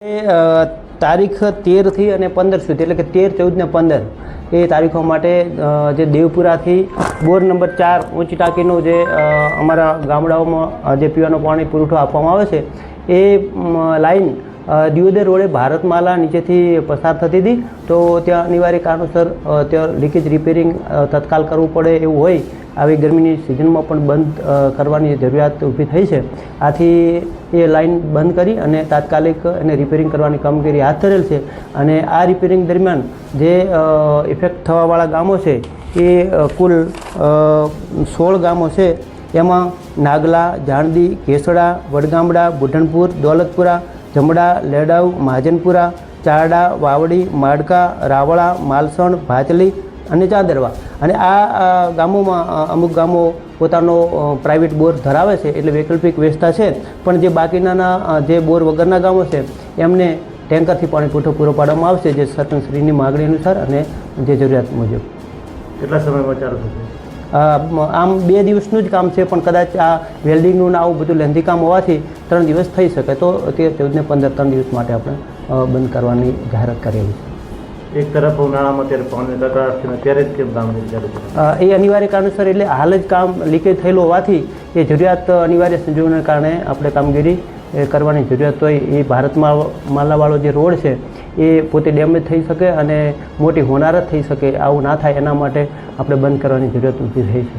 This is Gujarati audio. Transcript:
તારીખ 13 થી અને 15 સુધી એટલે કે 13, 14 ને 15 એ તારીખો માટે જે દેવપુરાથી બોર નંબર 4 ઊંચી ટાંકીનો જે અમારા ગામડાઓમાં જે પીવાનું પાણી પુરવઠો આપવામાં આવે છે એ લાઈન દિયોદર રોડે ભારતમાલા નીચેથી પસાર થતી હતી. તો ત્યાં અનિવાર્ય કારણોસર ત્યાં લીકેજ રિપેરિંગ તત્કાલ કરવું પડે એવું હોય. આવી ગરમીની સિઝનમાં પણ બંધ કરવાની જરૂરિયાત ઊભી થઈ છે. આથી એ લાઈન બંધ કરી અને તાત્કાલિક એને રિપેરિંગ કરવાની કામગીરી હાથ ધરેલ છે. અને આ રિપેરિંગ દરમિયાન જે ઇફેક્ટ થવાવાળા ગામો છે એ કુલ 16 ગામો છે. એમાં નાગલા, જાણદી, કેસડા, વડગામડા, બુઢણપુર, દોલતપુરા, જમડા, લેડાઉ, મહાજનપુરા, ચારડા, વાવડી, માડકા, રાવળા, માલસણ, ભાચલી અને ચાદરવા. અને આ ગામોમાં અમુક ગામો પોતાનો પ્રાઇવેટ બોર ધરાવે છે એટલે વૈકલ્પિક વ્યવસ્થા છે. પણ જે બાકીના જે બોર વગરના ગામો છે એમને ટેન્કરથી પાણી પુરવઠો પૂરો પાડવામાં આવશે, જે સરપંચશ્રીની માગણી અનુસાર અને જે જરૂરિયાત મુજબ. કેટલા સમયમાં ચાલુ થશે? આમ 2 દિવસનું જ કામ છે, પણ કદાચ આ વેલ્ડિંગનું આવું બધું લેન્ધી કામ હોવાથી 3 દિવસ થઈ શકે. તો 13, 14 ને 15 3 દિવસ માટે આપણે બંધ કરવાની જાહેરાત કરેલી છે. એક તરફ ઉનાળામાં ત્યારે પાણી તકરાર છે ત્યારે જ કેમ કામગીરી ચાલુ છે? એ અનિવાર્ય કારણસર એટલે હાલ જ કામ લીકેજ થયેલું હોવાથી એ જરૂરિયાત અનિવાર્ય સંજોગોને કારણે આપણે કામગીરી કરવાની જરૂરિયાત હોય. એ ભારતમાલાવાળો જે રોડ છે એ પોતે ડેમેજ થઈ શકે અને મોટી હોનારત થઈ શકે. આવું ના થાય એના માટે આપણે બંધ કરવાની જરૂરિયાત ઊભી થઈ છે.